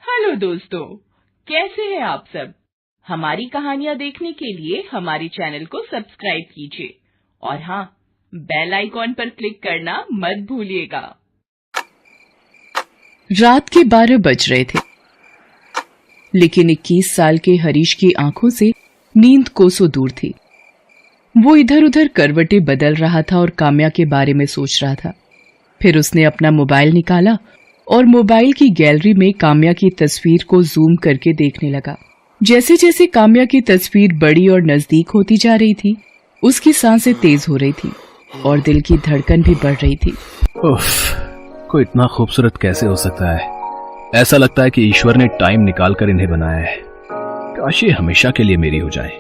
Hello दोस्तों, कैसे हैं आप सब। हमारी कहानियां देखने के लिए हमारे चैनल को सब्सक्राइब कीजिए और हाँ, बेल आइकॉन पर क्लिक करना मत भूलिएगा। रात के 12 बज रहे थे, लेकिन 21 साल के हरीश की आंखों से नींद कोसों दूर थी। वो इधर उधर करवटें बदल रहा था और काम्या के बारे में सोच रहा था। फिर उसने अपना मोबाइल निकाला और मोबाइल की गैलरी में काम्या की तस्वीर को जूम करके देखने लगा। जैसे जैसे काम्या की तस्वीर बड़ी और नजदीक होती जा रही थी, उसकी सांसें तेज हो रही थी और दिल की धड़कन भी बढ़ रही थी। उफ, कोई इतना खूबसूरत कैसे हो सकता है। ऐसा लगता है कि ईश्वर ने टाइम निकाल कर इन्हें बनाया है। काश ये हमेशा के लिए मेरी हो जाए।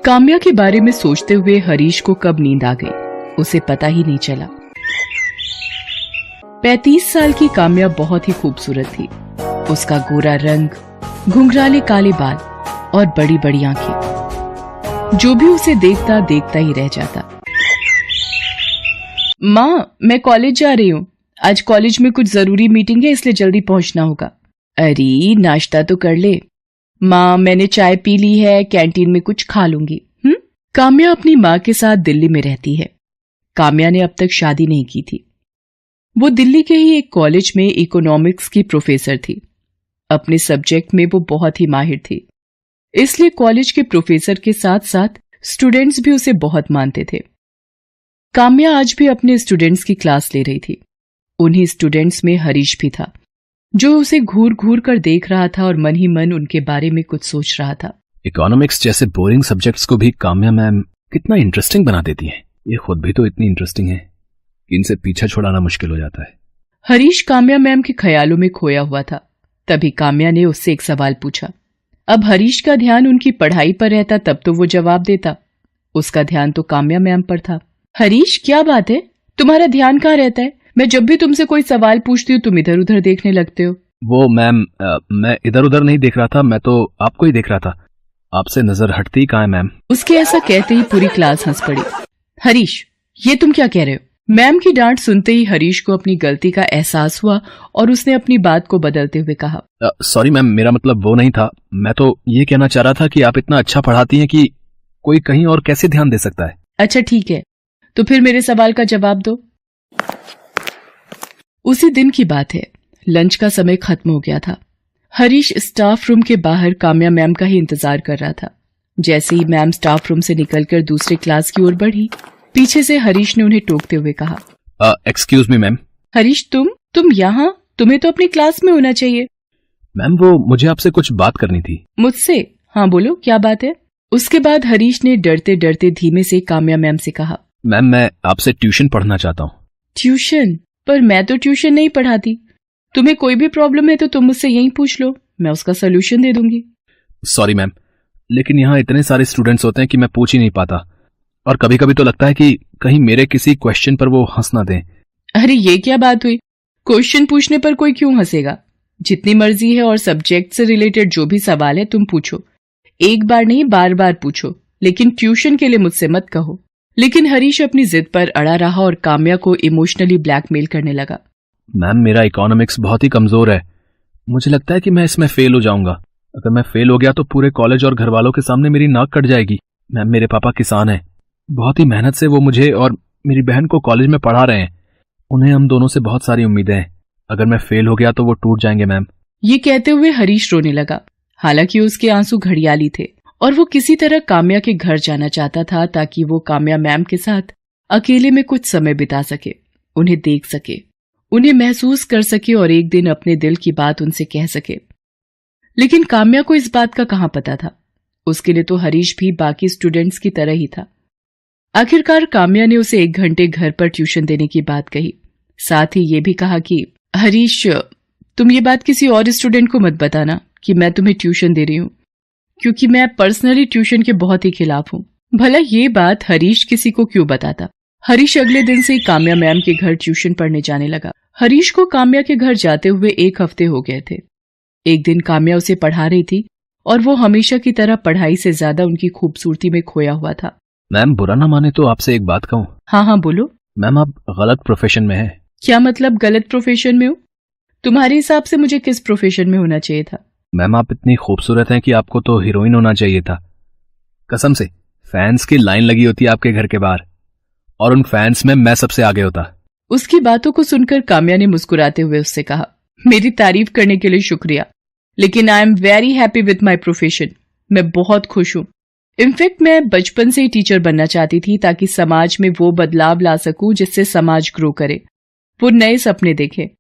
काम्या के बारे में सोचते हुए हरीश को कब नींद आ गई, उसे पता ही नहीं चला। 35 साल की काम्या बहुत ही खूबसूरत थी। उसका गोरा रंग, घुंघराले काले बाल और बड़ी बड़ी आंखें, जो भी उसे देखता देखता ही रह जाता। माँ, मैं कॉलेज जा रही हूँ। आज कॉलेज में कुछ जरूरी मीटिंग है, इसलिए जल्दी पहुंचना होगा। अरे, नाश्ता तो कर ले। माँ, मैंने चाय पी ली है, कैंटीन में कुछ खा लूंगी। काम्या अपनी माँ के साथ दिल्ली में रहती है। काम्या ने अब तक शादी नहीं की थी। वो दिल्ली के ही एक कॉलेज में इकोनॉमिक्स की प्रोफेसर थी। अपने सब्जेक्ट में वो बहुत ही माहिर थी, इसलिए कॉलेज के प्रोफेसर के साथ साथ स्टूडेंट्स भी उसे बहुत मानते थे। काम्या आज भी अपने स्टूडेंट्स की क्लास ले रही थी। उन्हीं स्टूडेंट्स में हरीश भी था, जो उसे घूर घूर कर देख रहा था और मन ही मन उनके बारे में कुछ सोच रहा था। इकोनॉमिक्स जैसे बोरिंग सब्जेक्ट्स को भी काम्या मैम कितना इंटरेस्टिंग बना देती हैं। ये खुद भी तो इतनी इंटरेस्टिंग है कि इनसे पीछा छुड़ाना मुश्किल हो जाता है। हरीश काम्या मैम के ख्यालों में खोया हुआ था। तभी काम्या ने उससे एक सवाल पूछा। अब हरीश का ध्यान उनकी पढ़ाई पर रहता तब तो वो जवाब देता। उसका ध्यान तो काम्या मैम पर था। हरीश, क्या बात है, तुम्हारा ध्यान कहाँ रहता है? मैं जब भी तुमसे कोई सवाल पूछती हूँ तुम इधर उधर देखने लगते हो। वो मैम, मैं इधर उधर नहीं देख रहा था, मैं तो आपको ही देख रहा था। आपसे नजर हटती कहाँ है मैम। उसके ऐसा कहते ही पूरी क्लास हंस पड़ी। हरीश, ये तुम क्या कह रहे हो? मैम की डांट सुनते ही हरीश को अपनी गलती का एहसास हुआ और उसने अपनी बात को बदलते हुए कहा, सॉरी मैम, मेरा मतलब वो नहीं था। मैं तो ये कहना चाह रहा था कि आप इतना अच्छा पढ़ाती हैं कि कोई कहीं और कैसे ध्यान दे सकता है। अच्छा ठीक है, तो फिर मेरे सवाल का जवाब दो। उसी दिन की बात है, लंच का समय खत्म हो गया था। हरीश स्टाफ रूम के बाहर काम्या मैम का ही इंतजार कर रहा था। जैसे ही मैम स्टाफ रूम से निकलकर दूसरे क्लास की ओर बढ़ी, पीछे से हरीश ने उन्हें टोकते हुए कहा, एक्सक्यूज मी मैम। हरीश, तुम यहाँ? तुम्हें तो अपनी क्लास में होना चाहिए। मैम, वो मुझे आपसे कुछ बात करनी थी। मुझसे? हाँ बोलो, क्या बात है? उसके बाद हरीश ने डरते डरते धीमे से काम्या मैम से कहा, मैम, मैं आपसे ट्यूशन पढ़ना चाहता हूँ। ट्यूशन? पर मैं तो ट्यूशन नहीं पढ़ाती। तुम्हें कोई भी प्रॉब्लम है तो तुम मुझसे यहीं पूछ लो, मैं उसका सोल्यूशन दे दूंगी। सॉरी मैम, लेकिन यहाँ इतने सारे स्टूडेंट्स होते हैं कि मैं पूछ ही नहीं पाता, और कभी कभी तो लगता है कि कहीं मेरे किसी क्वेश्चन पर वो हंस ना दें। अरे ये क्या बात हुई? क्वेश्चन पूछने पर कोई क्यों हंसेगा? जितनी मर्जी है और सब्जेक्ट से रिलेटेड जो भी सवाल है तुम पूछो। एक बार नहीं, बार बार पूछो, लेकिन ट्यूशन के लिए मुझसे मत कहो। लेकिन हरीश अपनी जिद पर अड़ा रहा और काम्या को इमोशनली ब्लैकमेल करने लगा। मैम, मेरा इकोनॉमिक्स बहुत ही कमजोर है। मुझे लगता है कि मैं इसमें फेल हो जाऊंगा। अगर मैं फेल हो गया तो पूरे कॉलेज और घर वालों के सामने मेरी नाक कट जाएगी। मैम, मेरे पापा किसान हैं। बहुत ही मेहनत से वो मुझे और मेरी बहन को कॉलेज में पढ़ा रहे हैं। उन्हें हम दोनों से बहुत सारी उम्मीदें हैं। अगर मैं फेल हो गया तो वो टूट जाएंगे मैम। ये कहते हुए हरीश रोने लगा। हालांकि उसके आंसू घड़ियाली थे और वो किसी तरह काम्या के घर जाना चाहता था ताकि वो काम्या मैम के साथ अकेले में कुछ समय बिता सके, उन्हें देख सके, उन्हें महसूस कर सके और एक दिन अपने दिल की बात उनसे कह सके। लेकिन काम्या को इस बात का कहाँ पता था। उसके लिए तो हरीश भी बाकी स्टूडेंट्स की तरह ही था। आखिरकार काम्या ने उसे 1 घंटे घर पर ट्यूशन देने की बात कही। साथ ही ये भी कहा कि हरीश, तुम ये बात किसी और स्टूडेंट को मत बताना कि मैं तुम्हें ट्यूशन दे रही हूँ, क्योंकि मैं पर्सनली ट्यूशन के बहुत ही खिलाफ हूँ। भला ये बात हरीश किसी को क्यों बताता। हरीश अगले दिन से ही काम्या मैम के घर ट्यूशन पढ़ने जाने लगा। हरीश को काम्या के घर जाते हुए 1 हफ्ते हो गए थे। एक दिन काम्या उसे पढ़ा रही थी और वो हमेशा की तरह पढ़ाई से ज्यादा उनकी खूबसूरती में खोया हुआ था। मैम, बुरा ना माने तो आपसे एक बात कहूँ। हाँ हाँ बोलो। मैम, आप गलत प्रोफेशन में हैं। क्या मतलब गलत प्रोफेशन में हूँ? तुम्हारे हिसाब से मुझे किस प्रोफेशन में होना चाहिए था? मैम आप इतनी खूबसूरत हैं कि आपको तो हीरोइन होना चाहिए था। कसम से फैंस की लाइन लगी होती है आपके घर के बाहर, और उन फैंस में मैं सबसे आगे होता। उसकी बातों को सुनकर काम्या ने मुस्कुराते हुए उससे कहा, मेरी तारीफ करने के लिए शुक्रिया, लेकिन I am very happy with my profession. मैं बहुत खुश हूं। इनफैक्ट मैं बचपन से ही टीचर बनना चाहती थी ताकि समाज में वो बदलाव ला सकूं जिससे समाज ग्रो करे, वो नए सपने देखे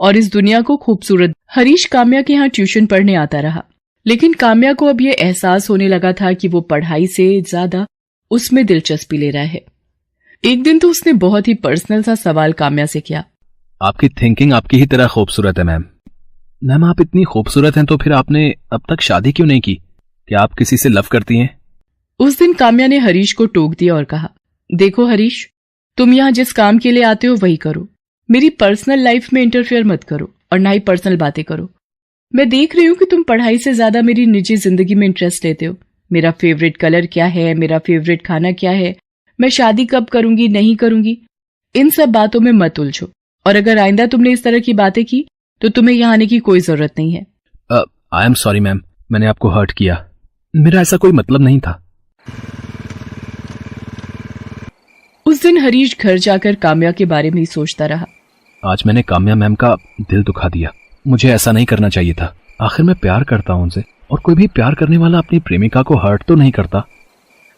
और इस दुनिया को खूबसूरत। हरीश काम्या के यहाँ ट्यूशन पढ़ने आता रहा, लेकिन काम्या को अब यह एहसास होने लगा था कि वो पढ़ाई से ज्यादा उसमें दिलचस्पी ले रहा है। एक दिन तो उसने बहुत ही पर्सनल सा सवाल काम्या से किया। आपकी थिंकिंग आपकी ही तरह खूबसूरत है मैम। मैम आप इतनी खूबसूरत हैं तो फिर आपने अब तक शादी क्यों नहीं की? क्या आप किसी से लव करती हैं? उस दिन काम्या ने हरीश को टोक दिया और कहा, देखो हरीश, तुम यहाँ जिस काम के लिए आते हो वही करो। मेरी पर्सनल लाइफ में इंटरफेयर मत करो और ना ही पर्सनल बातें करो। मैं देख रही हूँ कि तुम पढ़ाई से ज्यादा मेरी निजी जिंदगी में इंटरेस्ट लेते हो। मेरा फेवरेट कलर क्या है, मेरा फेवरेट खाना क्या है, मैं शादी कब करूंगी नहीं करूंगी, इन सब बातों में मत उलझो। और अगर आइंदा तुमने इस तरह की बातें की तो तुम्हें यहाँ आने की कोई जरूरत नहीं है। आई एम सॉरी मैम, मैंने आपको हर्ट किया। मेरा ऐसा कोई मतलब नहीं था। उस दिन हरीश घर जाकर काम्या के बारे में ही सोचता रहा। आज मैंने काम्या मैम का दिल दुखा दिया। मुझे ऐसा नहीं करना चाहिए था। आखिर मैं प्यार करता हूं उनसे, और कोई भी प्यार करने वाला अपनी प्रेमिका को हर्ट तो नहीं करता।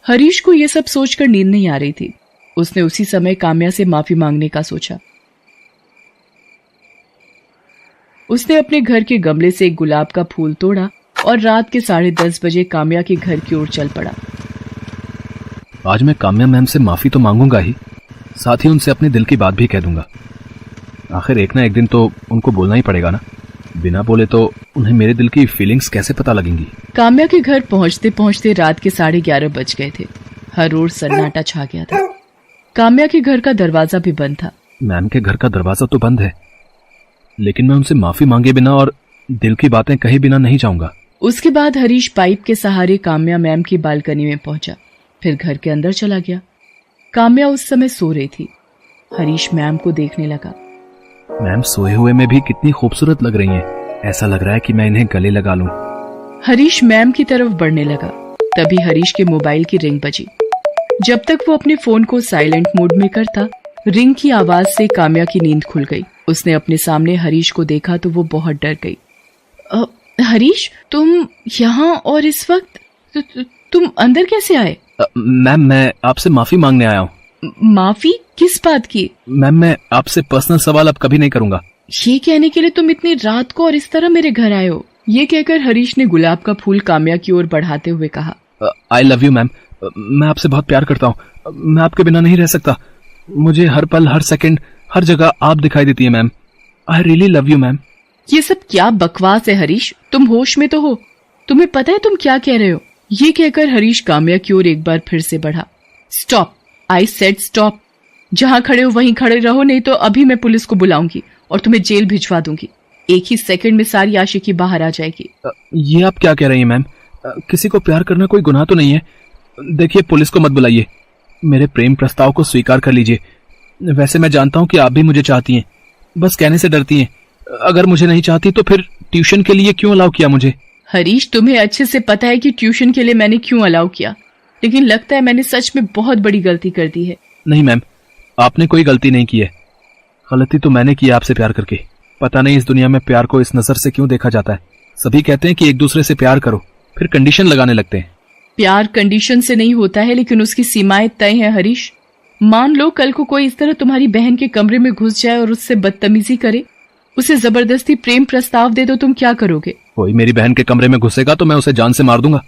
हरीश को यह सब सोचकर नींद नहीं आ रही थी। उसने उसी समय काम्या से माफी मांगने का सोचा। उसने अपने घर के गमले से एक गुलाब का फूल तोड़ा और रात के 10:30 बजे काम्या के घर की ओर चल पड़ा। आज मैं काम्या मैम से माफी तो मांगूंगा ही, साथ ही उनसे अपने दिल की बात भी कह दूंगा। आखिर एक ना एक दिन तो उनको बोलना ही पड़ेगा ना। बिना बोले तो उन्हें मेरे दिल की फीलिंग्स कैसे पता लगेंगी। काम्या के घर पहुंचते पहुंचते रात के 11:30 बज गए थे। हर ओर सन्नाटा छा गया था। काम्या के घर का दरवाजा भी बंद था। मैम के घर का दरवाजा तो बंद है, लेकिन मैं उनसे माफी मांगे बिना और दिल की बातें कहे बिना नहीं जाऊंगा। उसके बाद हरीश पाइप के सहारे काम्या मैम की बालकनी में पहुंचा, फिर घर के अंदर चला गया। काम्या उस समय सो रही थी। हरीश मैम को देखने लगा। मैम सोए हुए में भी कितनी खूबसूरत लग रही हैं। ऐसा लग रहा है कि मैं इन्हें गले लगा लूं। हरीश मैम की तरफ बढ़ने लगा। तभी हरीश के मोबाइल की रिंग बजी। जब तक वो अपने फोन को साइलेंट मोड में करता, रिंग की आवाज से काम्या की नींद खुल गई। उसने अपने सामने हरीश को देखा तो वो बहुत डर गई। हरीश, तुम यहाँ और इस वक्त? तुम अंदर कैसे आए? मैम मैं आपसे माफी मांगने आया हूँ। माफी किस बात की? मैम मैं आपसे पर्सनल सवाल अब कभी नहीं करूंगा। ये कहने के लिए तुम इतनी रात को और इस तरह मेरे घर आए हो? ये कहकर हरीश ने गुलाब का फूल काम्या की ओर बढ़ाते हुए कहा, आई लव यू मैम। मैं आपसे बहुत प्यार करता हूँ। मैं आपके बिना नहीं रह सकता। मुझे हर पल, हर सेकंड, हर जगह आप दिखाई देती है ma'am. I really love you ma'am. ये सब क्या बकवास है हरीश? तुम होश में तो हो? तुम्हें पता है तुम क्या कह रहे हो? ये कहकर हरीश काम्या की ओर एक बार फिर से बढ़ा। Stop, I said stop. जहां खड़े हो वहीं खड़े रहो, नहीं तो अभी मैं पुलिस को बुलाऊंगी और तुम्हें जेल भिजवा दूंगी। एक ही सेकंड में सारी आशिकी बाहर आ जाएगी। ये आप क्या कह रही हैं मैम? किसी को प्यार करना कोई गुनाह तो नहीं है। देखिए, पुलिस को मत बुलाइए। मेरे प्रेम प्रस्ताव को स्वीकार कर लीजिए। वैसे मैं जानता हूँ कि आप भी मुझे चाहती हैं, बस कहने से डरती हैं। अगर मुझे नहीं चाहती तो फिर ट्यूशन के लिए क्यों अलाउ किया मुझे? हरीश, तुम्हें अच्छे से पता है कि ट्यूशन के लिए मैंने क्यों अलाउ किया, लेकिन लगता है मैंने सच में बहुत बड़ी गलती कर दी है। नहीं मैम, आपने कोई गलती नहीं की है। गलती तो मैंने की आपसे प्यार करके। पता नहीं इस दुनिया में प्यार को इस नजर से क्यों देखा जाता है। सभी कहते हैं कि एक दूसरे से प्यार करो, फिर कंडीशन लगाने लगते हैं। प्यार कंडीशन से नहीं होता है, लेकिन उसकी सीमाएं तय हैं हरीश। मान लो कल को कोई इस तरह तुम्हारी बहन के कमरे में घुस जाए और उससे बदतमीजी करे, उसे जबरदस्ती प्रेम प्रस्ताव दे दो, तुम क्या करोगे? कोई मेरी बहन के कमरे में घुसेगा तो मैं उसे जान से मार दूंगा।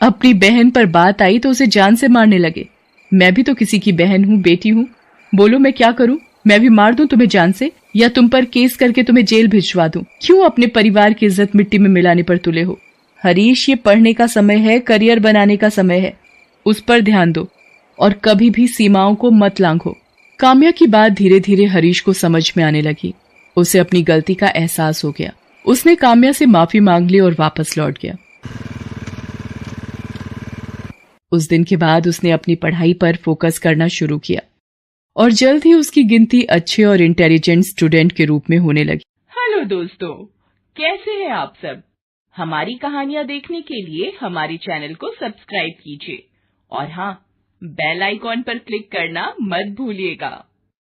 अपनी बहन पर बात आई तो उसे जान से मारने लगे। मैं भी तो किसी की बहन हूँ, बेटी हूँ। बोलो मैं क्या करूँ? मैं भी मार दूं तुम्हें जान से, या तुम पर केस करके तुम्हें जेल भिजवा दूं? क्यों अपने परिवार की इज्जत मिट्टी में मिलाने पर तुले हो? हरीश, ये पढ़ने का समय है, करियर बनाने का समय है। उस पर ध्यान दो और कभी भी सीमाओं को मत लांघो। काम्या की बात धीरे धीरे हरीश को समझ में आने लगी। उसे अपनी गलती का एहसास हो गया। उसने काम्या से माफी मांग ली और वापस लौट गया। उस दिन के बाद उसने अपनी पढ़ाई पर फोकस करना शुरू किया और जल्द ही उसकी गिनती अच्छे और इंटेलिजेंट स्टूडेंट के रूप में होने लगी। हेलो दोस्तों, कैसे हैं आप सब? हमारी कहानियां देखने के लिए हमारे चैनल को सब्सक्राइब कीजिए और हाँ, बेल आइकॉन पर क्लिक करना मत भूलिएगा।